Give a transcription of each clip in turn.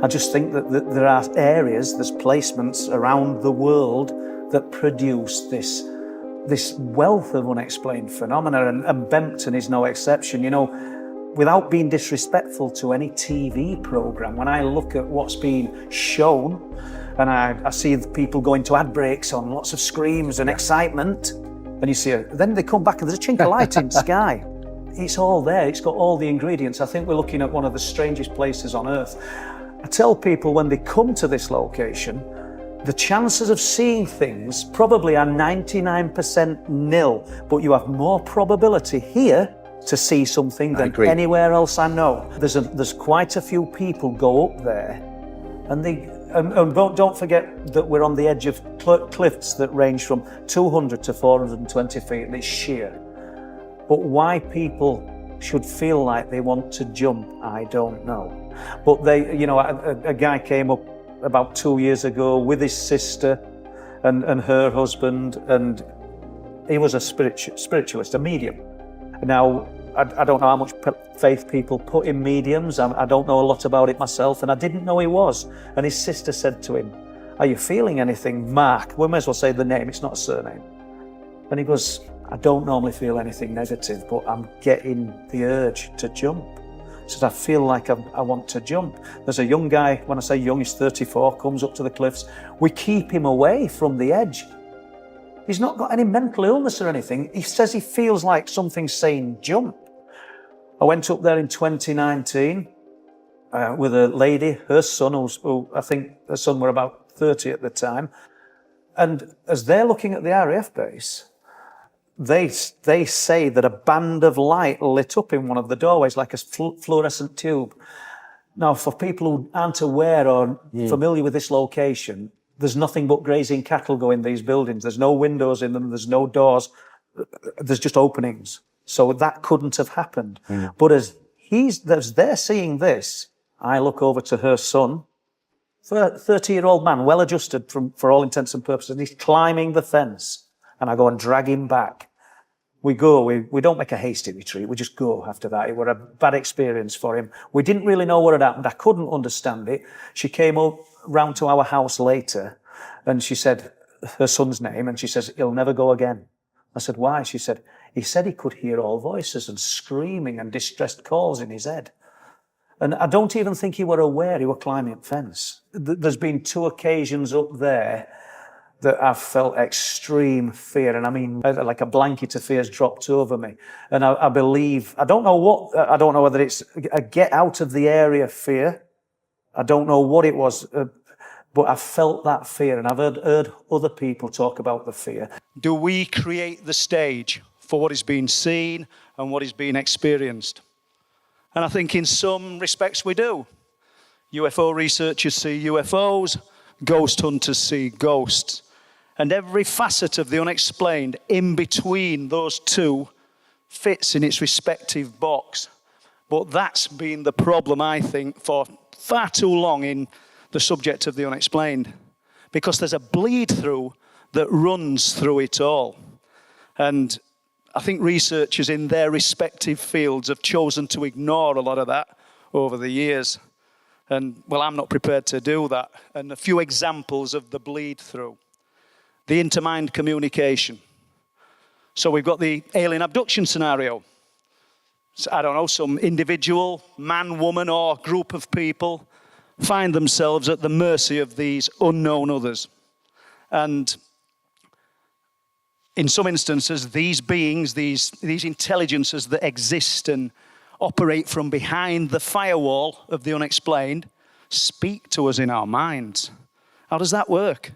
I just think that there are areas, there's placements around the world that produce this wealth of unexplained phenomena, and Bempton is no exception. You know, without being disrespectful to any TV program, when I look at what's being shown, and I see the people going to ad breaks on lots of screams and excitement, and you see it, then they come back and there's a chink of light in the sky. It's all there, it's got all the ingredients. I think we're looking at one of the strangest places on earth. I tell people when they come to this location, the chances of seeing things probably are 99% nil, but you have more probability here to see something than anywhere else I know. There's quite a few people go up there, and don't forget that we're on the edge of cliffs that range from 200 to 420 feet, and it's sheer. But why people should feel like they want to jump, I don't know. But a guy came up about 2 years ago with his sister and her husband, and he was a spiritualist, a medium. Now, I don't know how much faith people put in mediums. I don't know a lot about it myself, and I didn't know he was. And his sister said to him, "Are you feeling anything, Mark?" We may as well say the name, it's not a surname. And he goes, "I don't normally feel anything negative, but I'm getting the urge to jump." He says, "I feel like I want to jump." There's a young guy, when I say young, he's 34, comes up to the cliffs. We keep him away from the edge. He's not got any mental illness or anything. He says he feels like something's saying jump. I went up there in 2019 with a lady, her son, who I think her son were about 30 at the time. And as they're looking at the RAF base, they say that a band of light lit up in one of the doorways like a fluorescent tube. Now, for people who aren't aware or familiar with this location, there's nothing but grazing cattle go in these buildings. There's no windows in them, there's no doors, there's just openings. So that couldn't have happened. But as they're seeing this, I look over to her son, 30-year-old man, well adjusted for all intents and purposes, and he's climbing the fence. And I go and drag him back. We don't make a hasty retreat, we just go after that. It was a bad experience for him. We didn't really know what had happened. I couldn't understand it. She came round to our house later, and she said her son's name, and she says, "He'll never go again." I said, "Why?" She said, he said he could hear all voices and screaming and distressed calls in his head. And I don't even think he were aware he were climbing a fence. There's been 2 occasions up there that I've felt extreme fear, and I mean, like a blanket of fear's dropped over me. And I believe, I don't know whether it's a get out of the area fear. I don't know what it was, but I felt that fear, and I've heard other people talk about the fear. Do we create the stage for what is being seen and what is being experienced? And I think in some respects we do. UFO researchers see UFOs, ghost hunters see ghosts. And every facet of the unexplained in between those two fits in its respective box. But that's been the problem, I think, for far too long in the subject of the unexplained. Because there's a bleed through that runs through it all. And I think researchers in their respective fields have chosen to ignore a lot of that over the years. And, well, I'm not prepared to do that. And a few examples of the bleed through. The intermind communication. So we've got the alien abduction scenario. So, I don't know, some individual, man, woman, or group of people find themselves at the mercy of these unknown others. And in some instances, these beings, these intelligences that exist and operate from behind the firewall of the unexplained, speak to us in our minds. How does that work?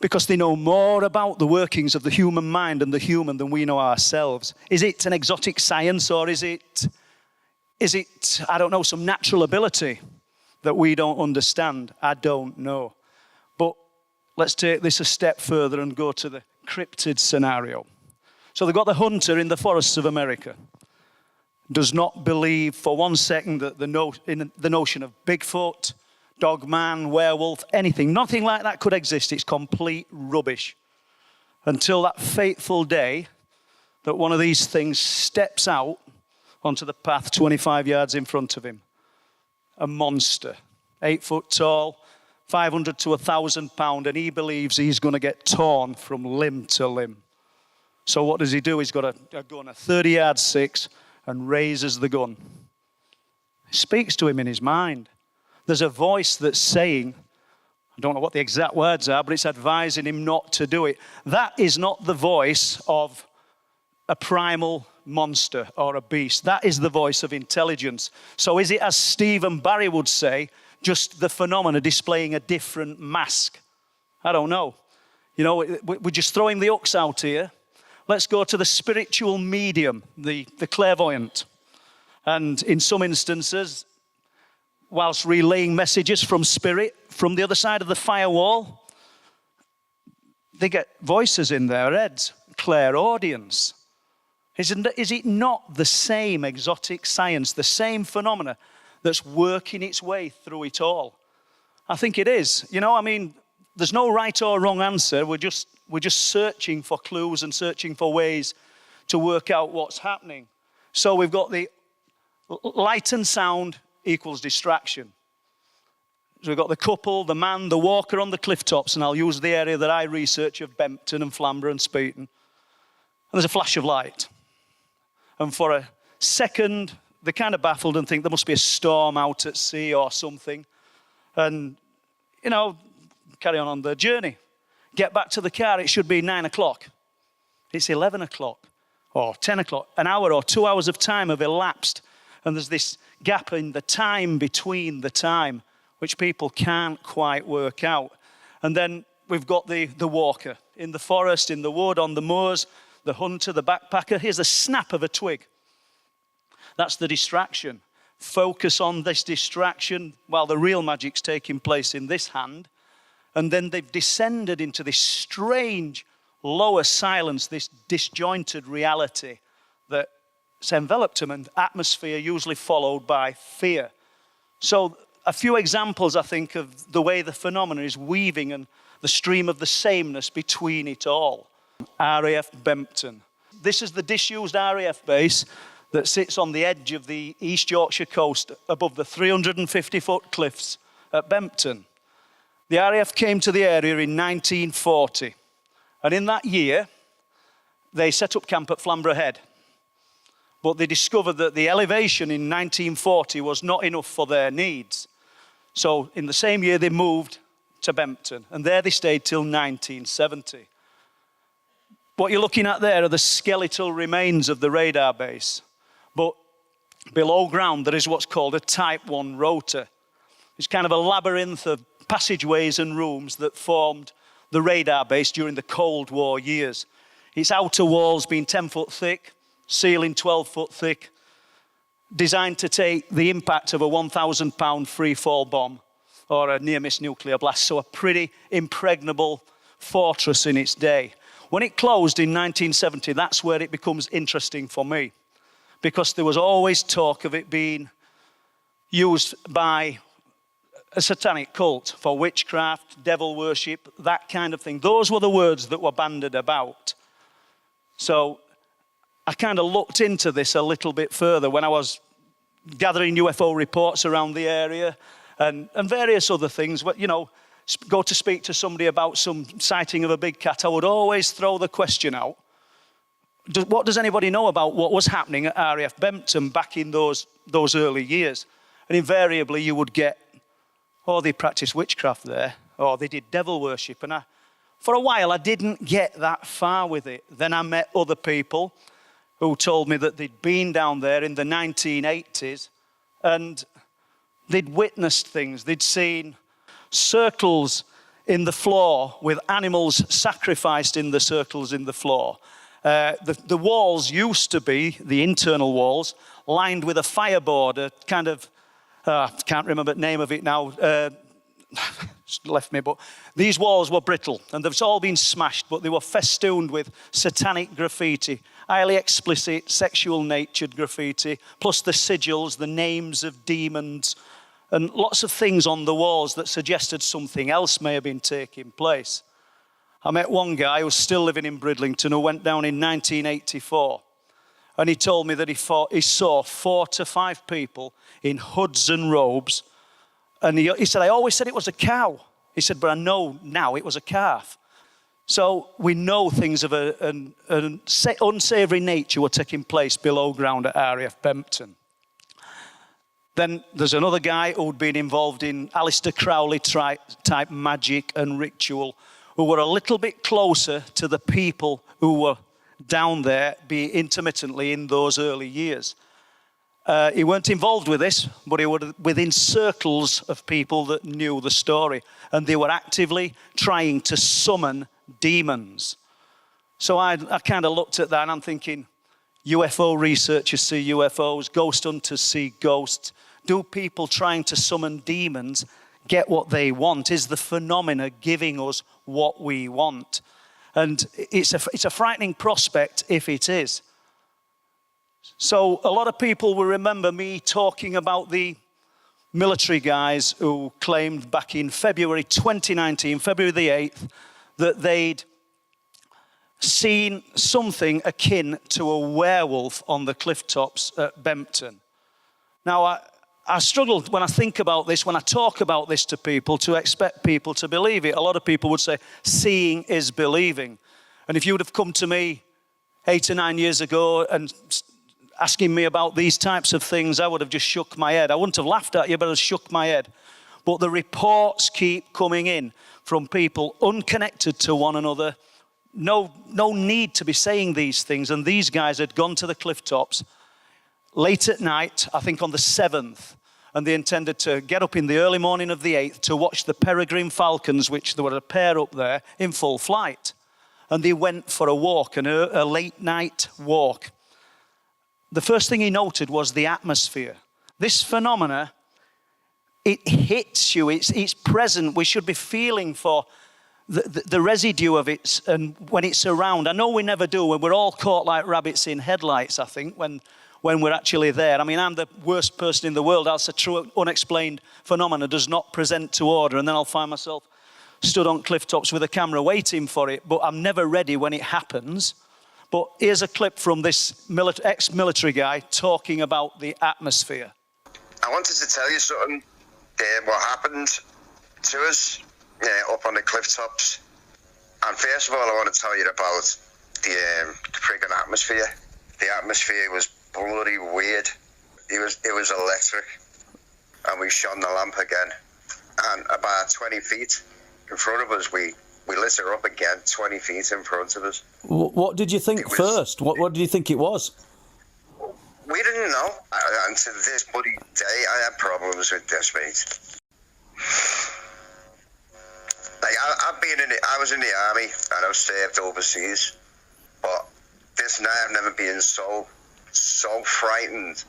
Because they know more about the workings of the human mind and the human than we know ourselves. Is it an exotic science, or is it, I don't know, some natural ability that we don't understand? I don't know. But let's take this a step further and go to the cryptid scenario. So they've got the hunter in the forests of America. Does not believe for 1 second that the notion of Bigfoot, Dogman, werewolf, anything, nothing like that could exist. It's complete rubbish. Until that fateful day that one of these things steps out onto the path 25 yards in front of him. A monster. 8 foot tall, 500 to 1,000 pound, and he believes he's going to get torn from limb to limb. So what does he do? He's got a gun, a 30-yard 6, and raises the gun. He speaks to him in his mind. There's a voice that's saying, I don't know what the exact words are, but it's advising him not to do it. That is not the voice of a primal monster or a beast. That is the voice of intelligence. So is it, as Steve and Barry would say, just the phenomena displaying a different mask? I don't know. You know, we're just throwing the hooks out here. Let's go to the spiritual medium, the clairvoyant. And in some instances, whilst relaying messages from spirit, from the other side of the firewall, they get voices in their heads, clairaudience. Is it not the same exotic science, the same phenomena that's working its way through it all? I think it is. You know, I mean, there's no right or wrong answer. We're just searching for clues and searching for ways to work out what's happening. So we've got the light and sound equals distraction. So we've got the couple, the man, the walker on the cliff tops, and I'll use the area that I research of Bempton and Flamborough and Speeton. And there's a flash of light. And for a second, they're kind of baffled and think there must be a storm out at sea or something. And, you know, carry on their journey. Get back to the car, it should be 9 o'clock. It's 11 o'clock or 10 o'clock. An hour or 2 hours of time have elapsed. And there's this gap in the time between the time, which people can't quite work out. And then we've got the walker in the forest, in the wood, on the moors, the hunter, the backpacker. Here's a snap of a twig. That's the distraction. Focus on this distraction while the real magic's taking place in this hand. And then they've descended into this strange lower silence, this disjointed reality that's enveloped them, and atmosphere usually followed by fear. So a few examples, I think, of the way the phenomenon is weaving and the stream of the sameness between it all. RAF Bempton. This is the disused RAF base that sits on the edge of the East Yorkshire coast above the 350-foot cliffs at Bempton. The RAF came to the area in 1940, and in that year, they set up camp at Flamborough Head. But they discovered that the elevation in 1940 was not enough for their needs. So in the same year, they moved to Bempton, and there they stayed till 1970. What you're looking at there are the skeletal remains of the radar base. But below ground, there is what's called a Type 1 rotor. It's kind of a labyrinth of passageways and rooms that formed the radar base during the Cold War years. Its outer walls being 10 foot thick, ceiling 12 foot thick, designed to take the impact of a 1,000-pound free-fall bomb or a near-miss nuclear blast, so a pretty impregnable fortress in its day. When it closed in 1970, that's where it becomes interesting for me, because there was always talk of it being used by a satanic cult for witchcraft, devil worship, that kind of thing. Those were the words that were bandied about. So I kind of looked into this a little bit further when I was gathering UFO reports around the area and various other things. You know, go to speak to somebody about some sighting of a big cat, I would always throw the question out, what does anybody know about what was happening at RAF Bempton back in those early years? And invariably you would get, oh, they practiced witchcraft there, or they did devil worship. And for a while, I didn't get that far with it. Then I met other people who told me that they'd been down there in the 1980s and they'd witnessed things. They'd seen circles in the floor with animals sacrificed in the circles in the floor. The walls used to be, the internal walls, lined with a fireboard, a kind of, I can't remember the name of it now, it's left me, but these walls were brittle and they've all been smashed, but they were festooned with satanic graffiti, highly explicit, sexual natured graffiti, plus the sigils, the names of demons, and lots of things on the walls that suggested something else may have been taking place. I met one guy who was still living in Bridlington who went down in 1984. And he told me that he saw 4 to 5 people in hoods and robes And he said, I always said it was a cow. He said, but I know now it was a calf. So we know things of an unsavoury nature were taking place below ground at RAF Bempton. Then there's another guy who'd been involved in Aleister Crowley type magic and ritual, who were a little bit closer to the people who were down there, be intermittently in those early years. He weren't involved with this, but he was within circles of people that knew the story, and they were actively trying to summon demons. So I kind of looked at that and I'm thinking, UFO researchers see UFOs, ghost hunters see ghosts. Do people trying to summon demons get what they want? Is the phenomena giving us what we want? And it's a frightening prospect if it is. So a lot of people will remember me talking about the military guys who claimed back in February 2019, February the 8th, that they'd seen something akin to a werewolf on the clifftops at Bempton. Now, I struggled when I think about this, when I talk about this to people, to expect people to believe it. A lot of people would say, seeing is believing. And if you would have come to me 8 or 9 years ago and asking me about these types of things, I would have just shook my head. I wouldn't have laughed at you, but I shook my head. But the reports keep coming in from people unconnected to one another. No need to be saying these things. And these guys had gone to the clifftops late at night, I think on the 7th, and they intended to get up in the early morning of the 8th to watch the peregrine falcons, which there were a pair up there, in full flight. And they went for a walk, a late night walk. The first thing he noted was the atmosphere. This phenomena, it hits you, it's present. We should be feeling for the residue of it and when it's around. I know we never do, when we're all caught like rabbits in headlights, I think, when we're actually there. I mean, I'm the worst person in the world. That's a true unexplained phenomena does not present to order, and then I'll find myself stood on clifftops with a camera waiting for it, but I'm never ready when it happens. But here's a clip from this ex-military guy talking about the atmosphere. I wanted to tell you something, what happened to us up on the clifftops. And first of all, I want to tell you about the friggin' atmosphere. The atmosphere was bloody weird. It was electric. And we shone the lamp again. And about 20 feet in front of us, we lit her up again, 20 feet in front of us. What did you think first? What did you think it was? We didn't know. And to this bloody day, I had problems with this, mate. Like, I was in the army and I was served overseas. But this night, I've never been so frightened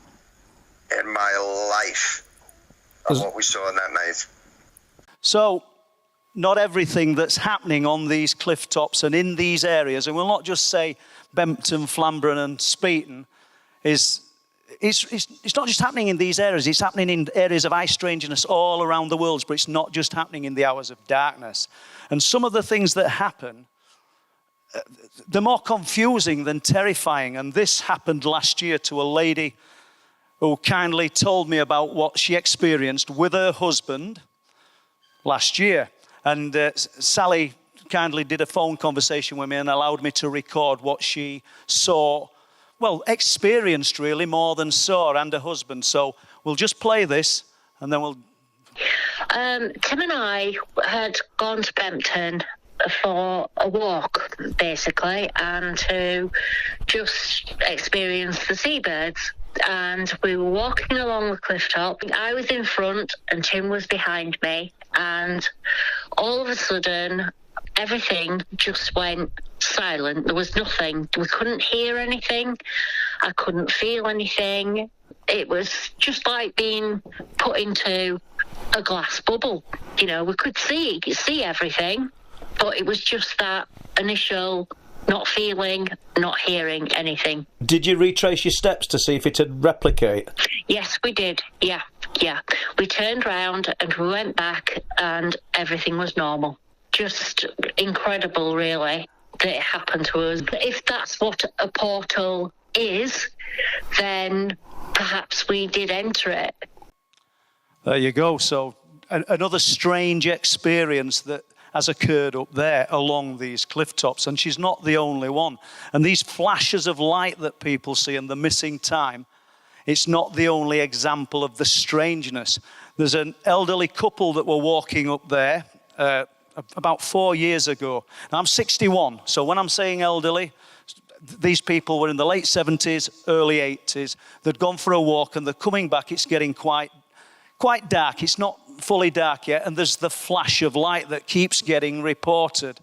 in my life of what we saw in that night. So, not everything that's happening on these cliff tops and in these areas, and we'll not just say Bempton, Flamborough and Speeton, it's not just happening in these areas, it's happening in areas of high strangeness all around the world, but it's not just happening in the hours of darkness. And some of the things that happen, they're more confusing than terrifying. And this happened last year to a lady who kindly told me about what she experienced with her husband last year. And Sally kindly did a phone conversation with me and allowed me to record what she saw, well, experienced really more than saw, and her husband. So we'll just play this and then we'll... Tim and I had gone to Bempton for a walk, basically, and to just experience the seabirds. And we were walking along the clifftop. I was in front and Tim was behind me. And all of a sudden, everything just went silent. There was nothing. We couldn't hear anything. I couldn't feel anything. It was just like being put into a glass bubble. You know, we could see everything, but it was just that initial not feeling, not hearing anything. Did you retrace your steps to see if it had replicate? Yes, we did. Yeah. We turned round and we went back and everything was normal. Just incredible, really, that it happened to us. If that's what a portal is, then perhaps we did enter it. There you go. So another strange experience that has occurred up there along these cliff tops, and she's not the only one. And these flashes of light that people see and the missing time, it's not the only example of the strangeness. There's an elderly couple that were walking up there about 4 years ago. Now, I'm 61, so when I'm saying elderly, these people were in the late 70s, early 80s. They'd gone for a walk and they're coming back. It's getting quite dark. It's not fully dark yet, and there's the flash of light that keeps getting reported.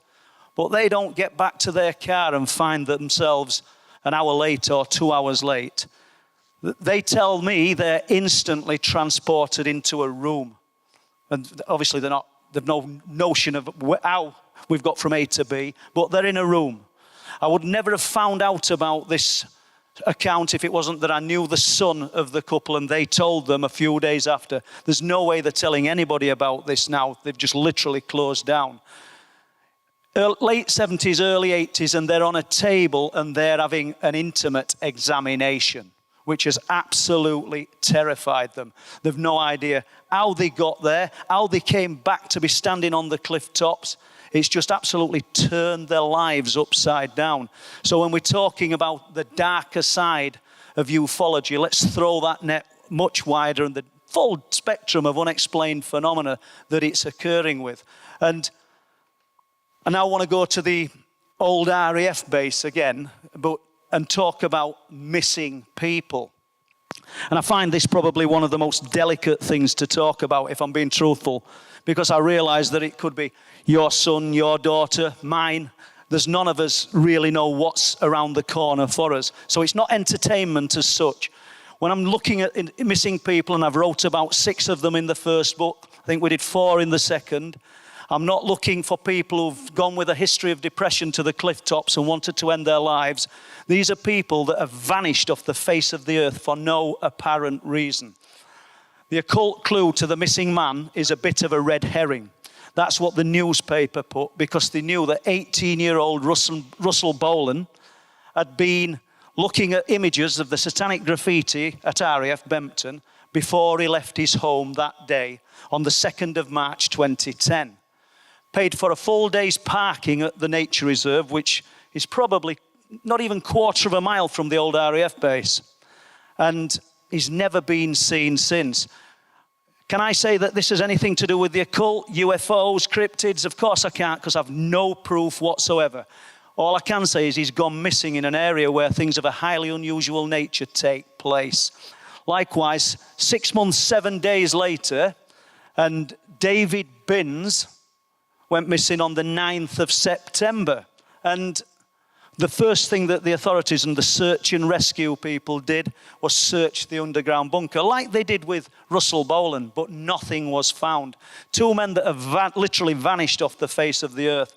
But they don't get back to their car and find themselves an hour late or 2 hours late. They tell me they're instantly transported into a room. And obviously they've no notion of how we've got from A to B, but they're in a room. I would never have found out about this account if it wasn't that I knew the son of the couple and they told them a few days after. There's no way they're telling anybody about this now. They've just literally closed down. Late 70s, early 80s, and they're on a table and they're having an intimate examination, which has absolutely terrified them. They've no idea how they got there, how they came back to be standing on the cliff tops. It's just absolutely turned their lives upside down. So when we're talking about the darker side of ufology, let's throw that net much wider and the full spectrum of unexplained phenomena that it's occurring with. And I now want to go to the old RAF base again, and talk about missing people. And I find this probably one of the most delicate things to talk about, if I'm being truthful, because I realize that it could be your son, your daughter, mine. There's none of us really know what's around the corner for us. So it's not entertainment as such. When I'm looking at missing people, and I've wrote about 6 of them in the first book, I think we did 4 in the second, I'm not looking for people who've gone with a history of depression to the cliff tops and wanted to end their lives. These are people that have vanished off the face of the earth for no apparent reason. The occult clue to the missing man is a bit of a red herring. That's what the newspaper put, because they knew that 18-year-old Russell Bolan had been looking at images of the satanic graffiti at RAF Bempton before he left his home that day on the 2nd of March 2010. Paid for a full day's parking at the nature reserve, which is probably not even 1/4 of a mile from the old RAF base. And he's never been seen since. Can I say that this has anything to do with the occult, UFOs, cryptids? Of course I can't, because I've no proof whatsoever. All I can say is he's gone missing in an area where things of a highly unusual nature take place. Likewise, 6 months, 7 days later, and David Binns went missing on the 9th of September. And the first thing that the authorities and the search and rescue people did was search the underground bunker, like they did with Russell Bolan, but nothing was found. 2 men that have literally vanished off the face of the earth.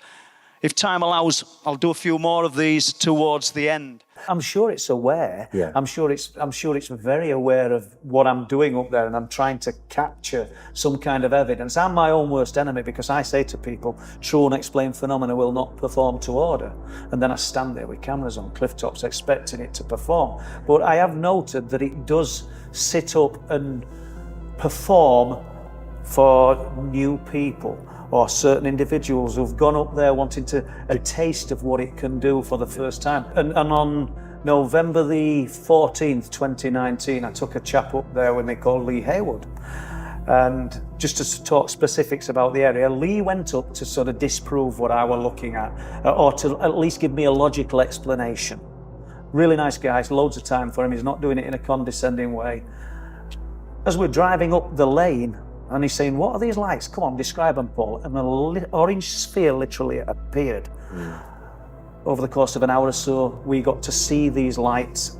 If time allows, I'll do a few more of these towards the end. I'm sure it's aware. Yeah. I'm sure it's very aware of what I'm doing up there, and I'm trying to capture some kind of evidence. I'm my own worst enemy, because I say to people, true unexplained phenomena will not perform to order. And then I stand there with cameras on cliff tops expecting it to perform. But I have noted that it does sit up and perform for new people, or certain individuals who've gone up there wanting a taste of what it can do for the first time. And on November the 14th, 2019, I took a chap up there with me called Lee Haywood. And just to talk specifics about the area, Lee went up to sort of disprove what I were looking at, or to at least give me a logical explanation. Really nice guy, loads of time for him. He's not doing it in a condescending way. As we're driving up the lane, and he's saying, what are these lights? Come on, describe them, Paul. And an orange sphere literally appeared. Over the course of an hour or so, we got to see these lights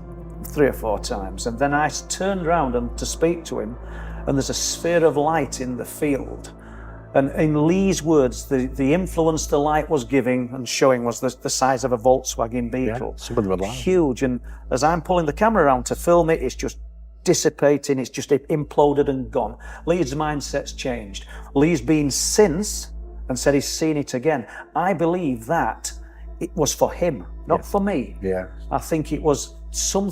3 or 4 times. And then I turned around to speak to him, and there's a sphere of light in the field. And in Lee's words, the influence the light was giving and showing was the size of a Volkswagen Beetle. Yeah, huge. And as I'm pulling the camera around to film it, it's just dissipating, it's just imploded and gone. Lee's mindset's changed. Lee's been since and said he's seen it again. I believe that it was for him, not for me. Yeah. I think it was some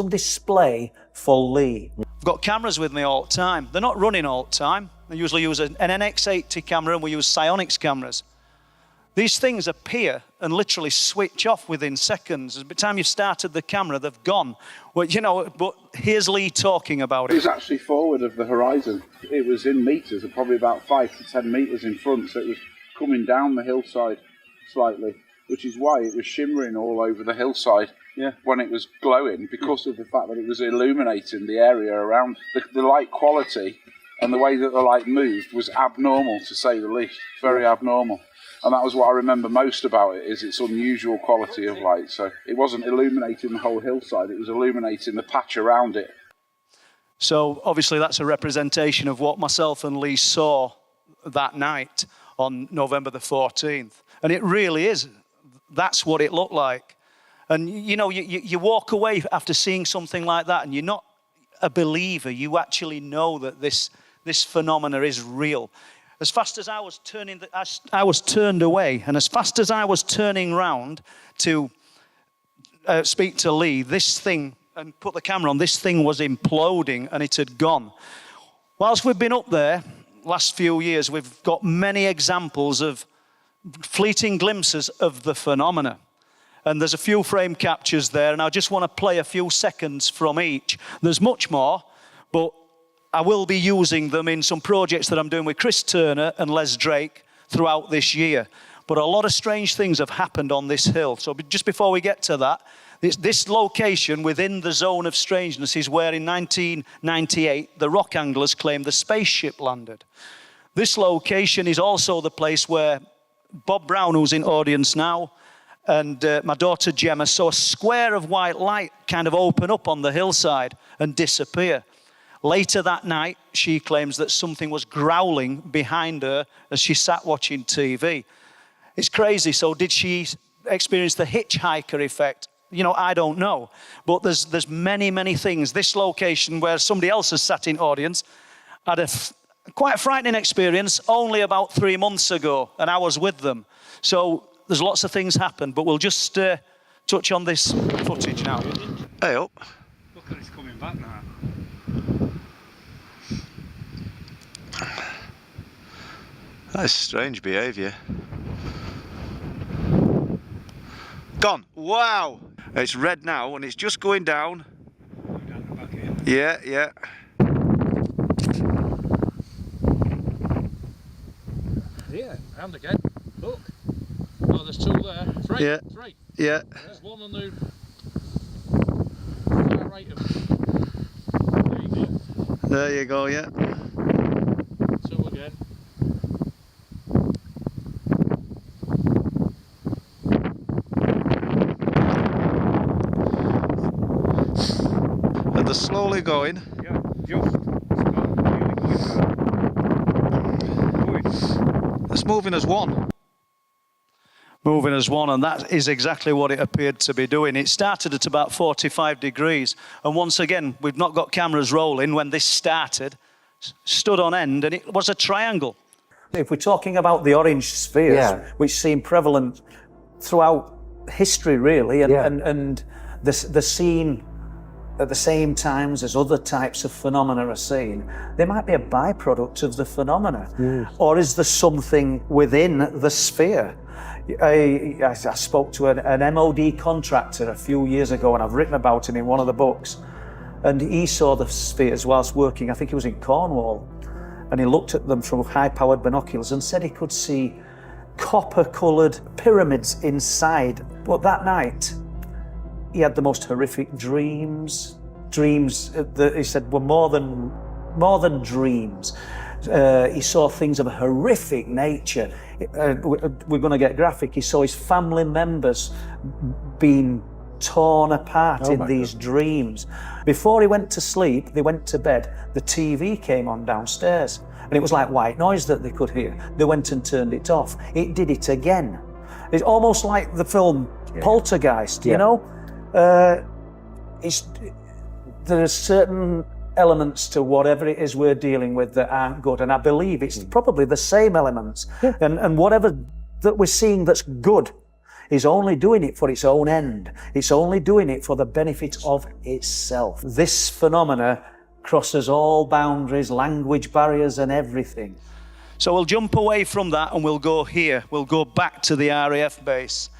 display for Lee. I've got cameras with me all the time. They're not running all the time. I usually use an NX80 camera, and we use Psionics cameras. These things appear and literally switch off within seconds. By the time you've started the camera, they've gone. Well, you know, but here's Lee talking about it. It was actually forward of the horizon. It was in meters, probably about 5 to 10 meters in front, so it was coming down the hillside slightly, which is why it was shimmering all over the hillside when it was glowing, because of the fact that it was illuminating the area around. The light quality and the way that the light moved was abnormal, to say the least. Very abnormal. And that was what I remember most about it, is its unusual quality of light. So it wasn't illuminating the whole hillside, it was illuminating the patch around it. So obviously that's a representation of what myself and Lee saw that night on November the 14th. And it really is. That's what it looked like. And you know, you walk away after seeing something like that and you're not a believer. You actually know that this phenomena is real. As fast as I was turned away, and as fast as I was turning round to speak to Lee, this thing, and put the camera on, this thing was imploding and it had gone. Whilst we've been up there last few years, we've got many examples of fleeting glimpses of the phenomena. And there's a few frame captures there, and I just want to play a few seconds from each. There's much more, but I will be using them in some projects that I'm doing with Chris Turner and Les Drake throughout this year. But a lot of strange things have happened on this hill. So just before we get to that, this location within the zone of strangeness is where in 1998 the rock anglers claimed the spaceship landed. This location is also the place where Bob Brown, who's in audience now, and my daughter Gemma saw a square of white light kind of open up on the hillside and disappear. Later that night, she claims that something was growling behind her as she sat watching TV. It's crazy. So did she experience the hitchhiker effect? You know, I don't know. But there's many, many things. This location where somebody else has sat in audience had a quite frightening experience only about 3 months ago, and I was with them. So there's lots of things happened, but we'll just touch on this footage now. Hey up. Look at it's coming back now. That's strange behaviour. Gone. Wow. It's red now and it's just going down. Down the back here. Yeah, yeah. Here, and again. Look. Oh, there's two there. Three. Yeah. Three. Yeah. There's one on the far right of it. There you go, yeah. Two again. And they're slowly going. Yeah, just. It's moving as one. Moving as one, and that is exactly what it appeared to be doing. It started at about 45 degrees, and once again, we've not got cameras rolling when this started, stood on end, and it was a triangle. If we're talking about the orange spheres, which seem prevalent throughout history, really, and they're seen at the same times as other types of phenomena are seen, they might be a byproduct of the phenomena. Or is there something within the sphere? I spoke to an MOD contractor a few years ago, and I've written about him in one of the books, and he saw the spheres whilst working, I think he was in Cornwall, and he looked at them from high-powered binoculars and said he could see copper-coloured pyramids inside. But that night, he had the most horrific dreams that he said were more than dreams. He saw things of a horrific nature. We're going to get graphic. He saw his family members being torn apart in these dreams. Before he went to sleep, they went to bed, the TV came on downstairs, and it was like white noise that they could hear. They went and turned it off. It did it again. It's almost like the film Poltergeist, you know? There are certain elements to whatever it is we're dealing with that aren't good, and I believe it's probably the same elements. And whatever that we're seeing that's good is only doing it for its own end. It's only doing it for the benefit of itself. This phenomena crosses all boundaries, language barriers and everything. So we'll jump away from that and we'll go here. We'll go back to the RAF base.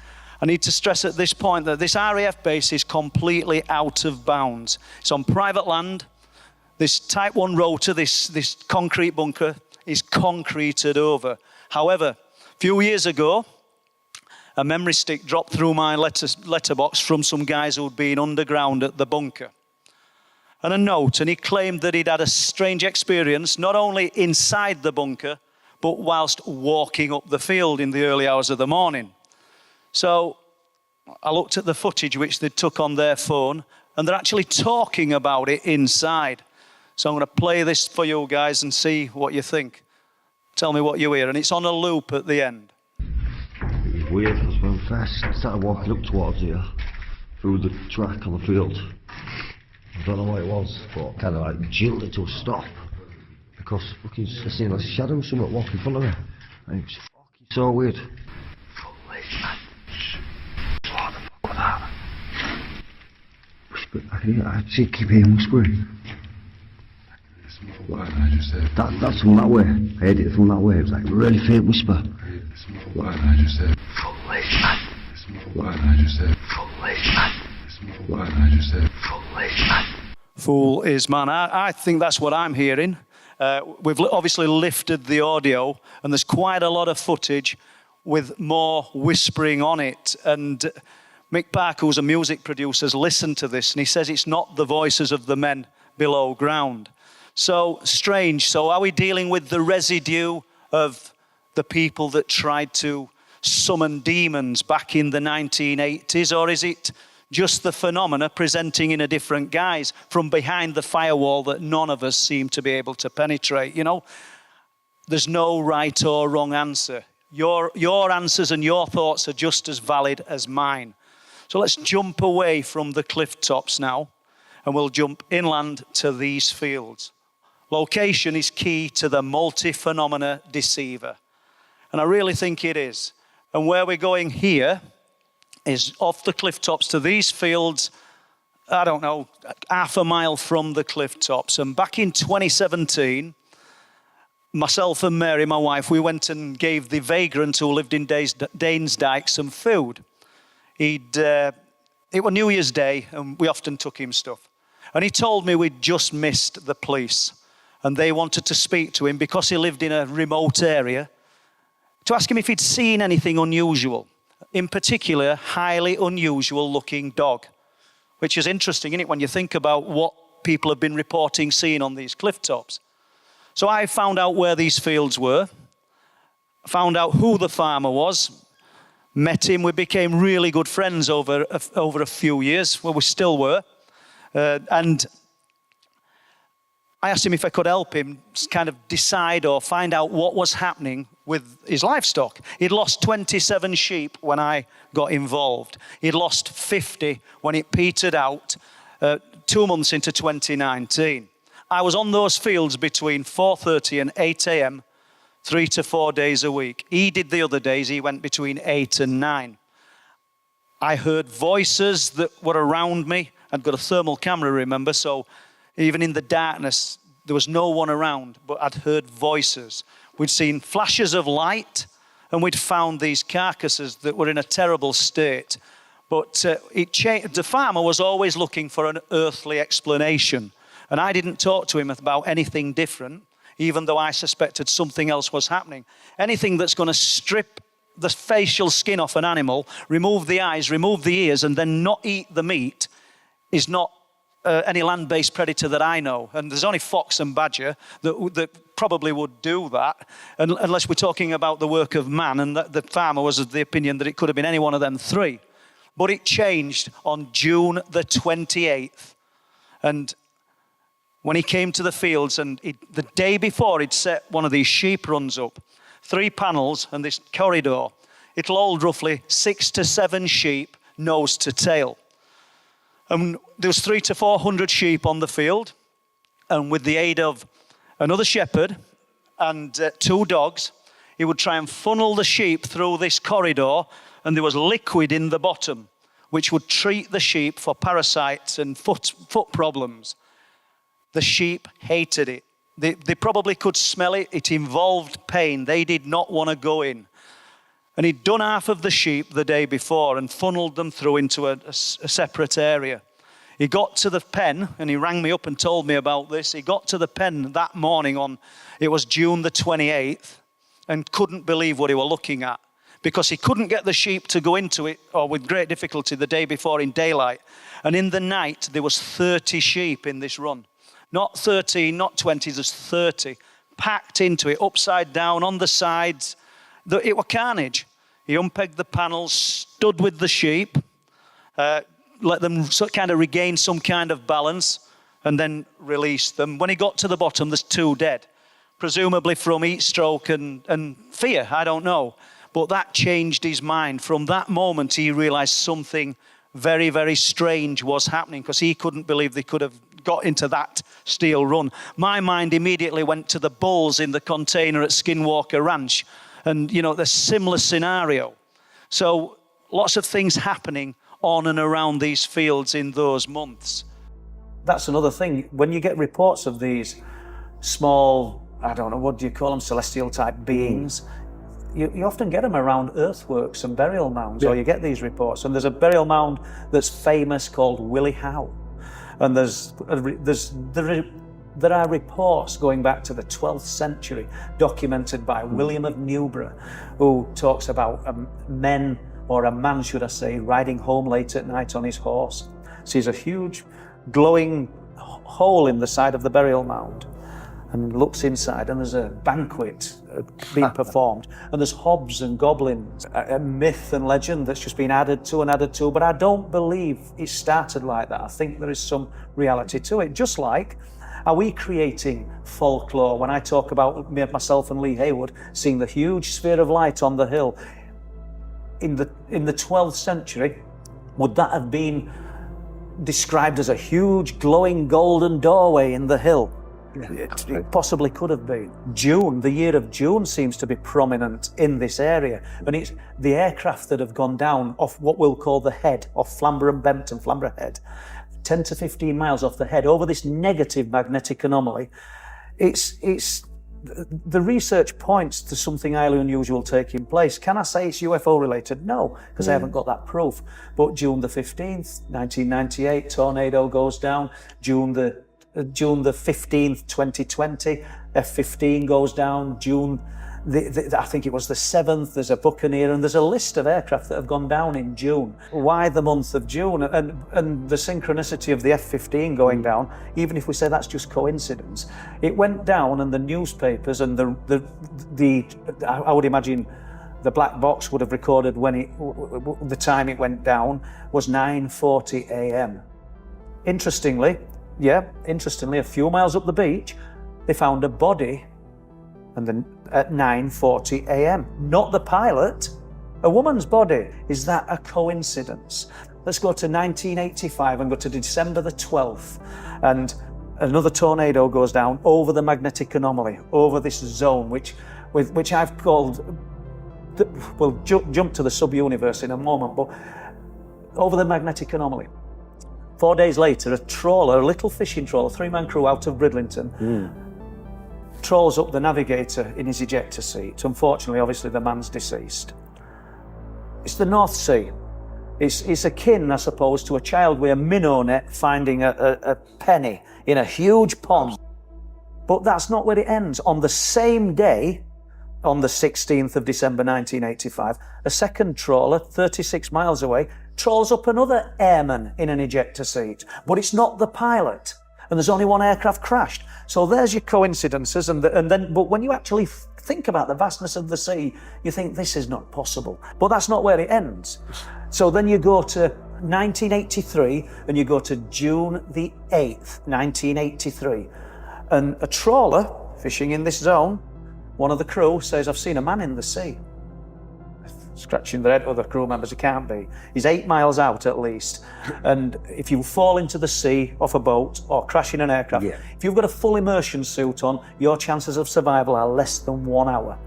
I need to stress at this point that this RAF base is completely out of bounds. It's on private land. This Type 1 rotor, this concrete bunker, is concreted over. However, a few years ago, a memory stick dropped through my letterbox from some guys who'd been underground at the bunker. And a note, and he claimed that he'd had a strange experience, not only inside the bunker, but whilst walking up the field in the early hours of the morning. So I looked at the footage which they took on their phone, and they're actually talking about it inside. So I'm going to play this for you guys and see what you think. Tell me what you hear, and it's on a loop at the end. It was weird. I was when first started walking up towards here, through the track on the field. I don't know what it was, but kind of like jilted to a stop. Because fucking I seen like a shadow of someone walking in front of me. And it was fucking so weird. What the fuck was that? Whisper, I keep hearing whispering. That's from that way. I heard it from that way. It was like a really faint whisper. Fool is man. I think that's what I'm hearing. We've obviously lifted the audio, and there's quite a lot of footage with more whispering on it. And Mick Parker, who's a music producer, has listened to this, and he says it's not the voices of the men below ground. So strange. So are we dealing with the residue of the people that tried to summon demons back in the 1980s, or is it just the phenomena presenting in a different guise from behind the firewall that none of us seem to be able to penetrate? You know, there's no right or wrong answer. Your answers and your thoughts are just as valid as mine. So let's jump away from the cliff tops now, and we'll jump inland to these fields. Location is key to the multi-phenomena deceiver. And I really think it is. And where we're going here is off the cliff tops to these fields, I don't know, half a mile from the cliff tops. And back in 2017, myself and Mary, my wife, we went and gave the vagrant who lived in Danesdyke some food. It was New Year's Day, and we often took him stuff. And he told me we'd just missed the police, and they wanted to speak to him because he lived in a remote area, to ask him if he'd seen anything unusual. In particular, highly unusual looking dog, which is interesting, isn't it, when you think about what people have been reporting seeing on these cliff tops. So I found out where these fields were, found out who the farmer was, met him. We became really good friends over a few years, well, we still were. And I asked him if I could help him kind of decide or find out what was happening with his livestock. He'd lost 27 sheep when I got involved. He'd lost 50 when it petered out 2 months into 2019. I was on those fields between 4:30 and 8 a.m., 3 to 4 days a week. He did the other days, he went between 8 and 9. I heard voices that were around me. I'd got a thermal camera, remember, so even in the darkness, there was no one around, but I'd heard voices. We'd seen flashes of light, and we'd found these carcasses that were in a terrible state. But it changed. The farmer was always looking for an earthly explanation, and I didn't talk to him about anything different, even though I suspected something else was happening. Anything that's going to strip the facial skin off an animal, remove the eyes, remove the ears, and then not eat the meat is not any land-based predator that I know. And there's only fox and badger that probably would do that, unless we're talking about the work of man, and the farmer was of the opinion that it could have been any one of them three. But it changed on June the 28th. And when he came to the fields, and the day before he'd set one of these sheep runs up, 3 panels and this corridor, it'll hold roughly 6 to 7 sheep, nose to tail. And there was 300 to 400 sheep on the field, and with the aid of another shepherd and 2 dogs, he would try and funnel the sheep through this corridor, and there was liquid in the bottom, which would treat the sheep for parasites and foot problems. The sheep hated it. They probably could smell it. It involved pain. They did not want to go in. And he'd done half of the sheep the day before and funneled them through into a separate area. He got to the pen, and he rang me up and told me about this. He got to the pen that morning it was June the 28th, and couldn't believe what he were looking at, because he couldn't get the sheep to go into it, or with great difficulty, the day before in daylight. And in the night, there was 30 sheep in this run. Not 13, not 20, just 30, packed into it, upside down, on the sides. It were carnage. He unpegged the panels, stood with the sheep, let them kind of regain some kind of balance, and then released them. When he got to the bottom, there's 2 dead, presumably from heat stroke and fear, I don't know. But that changed his mind. From that moment, he realized something very, very strange was happening, because he couldn't believe they could have got into that steel run. My mind immediately went to the bulls in the container at Skinwalker Ranch, and, you know, the similar scenario. So lots of things happening on and around these fields in those months. That's another thing. When you get reports of these small, I don't know, what do you call them, celestial type beings, you often get them around earthworks and burial mounds, or you get these reports. And there's a burial mound that's famous called Willie Howe. And there are reports going back to the 12th century documented by William of Newburgh, who talks about men, or a man should I say, riding home late at night on his horse, sees a huge glowing hole in the side of the burial mound, and looks inside, and there's a banquet being performed, and there's hobs and goblins, a myth and legend that's just been added to, but I don't believe it started like that. I think there is some reality to it. Just like, are we creating folklore? When I talk about myself and Lee Haywood seeing the huge sphere of light on the hill, in the 12th century, would that have been described as a huge glowing golden doorway in the hill? It possibly could have been. June, the year of June, seems to be prominent in this area, and it's the aircraft that have gone down off what we'll call the head, off Flamborough Bempton, Flamborough Head, 10 to 15 miles off the head, over this negative magnetic anomaly. The research points to something highly unusual taking place. Can I say it's UFO related? No, because I haven't got that proof. But June the 15th, 1998, tornado goes down. June the 15th, 2020, F-15 goes down. I think it was the 7th, there's a Buccaneer, and there's a list of aircraft that have gone down in June. Why the month of June? And the synchronicity of the F-15 going down, even if we say that's just coincidence, it went down, and the newspapers and I would imagine the black box would have recorded the time it went down was 9:40 a.m. Interestingly, a few miles up the beach, they found a body, and then at 9:40 a.m. Not the pilot, a woman's body. Is that a coincidence? Let's go to 1985 and go to December the 12th, and another tornado goes down over the magnetic anomaly, over this zone, which I've called. We'll jump to the sub-universe in a moment, but over the magnetic anomaly. 4 days later, a trawler, a little fishing trawler, 3-man crew out of Bridlington, trawls up the navigator in his ejector seat. Unfortunately, obviously, the man's deceased. It's the North Sea. It's akin, I suppose, to a child with a minnow net finding a penny in a huge pond. But that's not where it ends. On the same day, on the 16th of December 1985, a second trawler, 36 miles away, trawls up another airman in an ejector seat. But it's not the pilot, and there's only one aircraft crashed. So there's your coincidences, but when you actually think about the vastness of the sea, you think this is not possible. But that's not where it ends. So then you go to 1983, and you go to June the 8th, 1983, and a trawler fishing in this zone, one of the crew says, "I've seen a man in the sea." Scratching their head, other crew members, it can't be. He's 8 miles out at least. And if you fall into the sea off a boat or crash in an aircraft, if you've got a full immersion suit on, your chances of survival are less than 1 hour.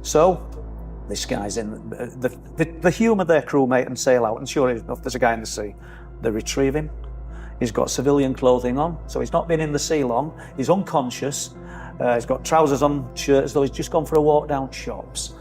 So this guy's in, the humour their crewmate and sail out, and sure enough, there's a guy in the sea. They retrieve him. He's got civilian clothing on, so he's not been in the sea long. He's unconscious. He's got trousers on, shirt, as though he's just gone for a walk down shops.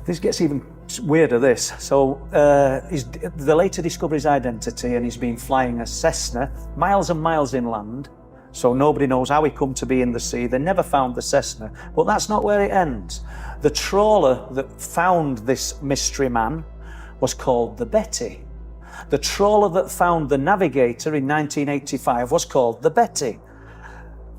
This gets even weirder, this. So the later discovered his identity, and he's been flying a Cessna miles and miles inland. So nobody knows how he come to be in the sea. They never found the Cessna, but that's not where it ends. The trawler that found this mystery man was called the Betty. The trawler that found the Navigator in 1985 was called the Betty.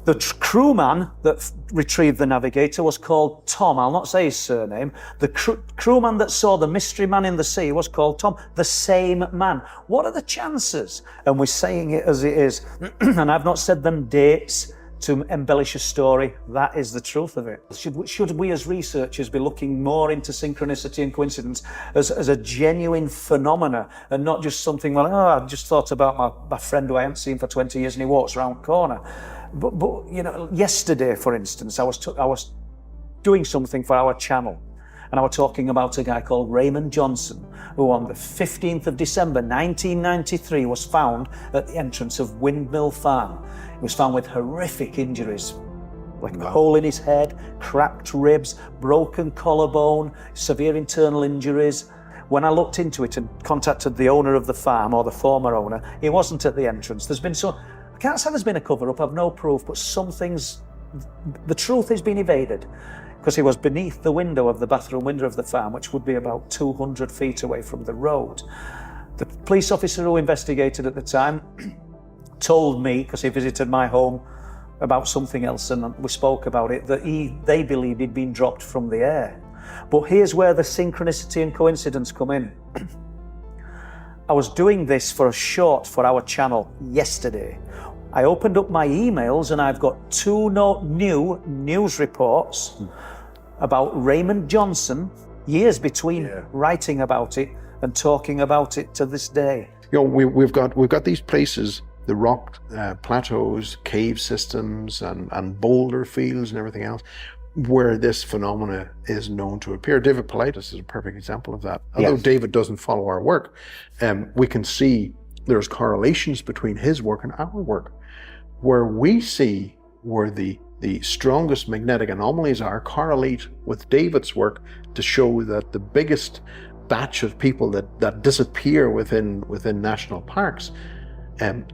The crewman that retrieved the Navigator was called Tom. I'll not say his surname. The crewman that saw the mystery man in the sea was called Tom. The same man. What are the chances? And we're saying it as it is. And I've not said them dates to embellish a story. That is the truth of it. Should we as researchers be looking more into synchronicity and coincidence as a genuine phenomena, and not just something like, oh, I just thought about my friend who I haven't seen for 20 years and he walks around the corner. But you know, yesterday, for instance, I was doing something for our channel, and I was talking about a guy called Raymond Johnson, who on the 15th of December 1993 was found at the entrance of Windmill Farm. He was found with horrific injuries, like a hole in his head, cracked ribs, broken collarbone, severe internal injuries. When I looked into it and contacted the owner of the farm, or the former owner, he wasn't at the entrance. There's been I can't say there's been a cover-up, I've no proof, but the truth has been evaded, because he was beneath the window of the bathroom window of the farm, which would be about 200 feet away from the road. The police officer who investigated at the time told me, because he visited my home, about something else, and we spoke about it, that they believed he'd been dropped from the air. But here's where the synchronicity and coincidence come in. I was doing this for a short for our channel yesterday. I opened up my emails and I've got two new news reports about Raymond Johnson, years between writing about it and talking about it to this day. You know, we've got these places, the rock plateaus, cave systems, and boulder fields and everything else, where this phenomena is known to appear. David Paulides is a perfect example of that. Although David doesn't follow our work, we can see there's correlations between his work and our work. Where we see where the strongest magnetic anomalies are correlate with David's work to show that the biggest batch of people that disappear within national parks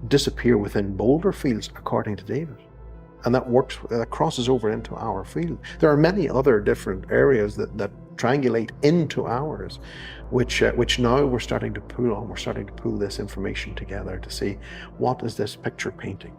disappear within boulder fields, according to David. And that crosses over into our field. There are many other different areas that triangulate into ours, which now we're starting to pull this information together to see what is this picture painting.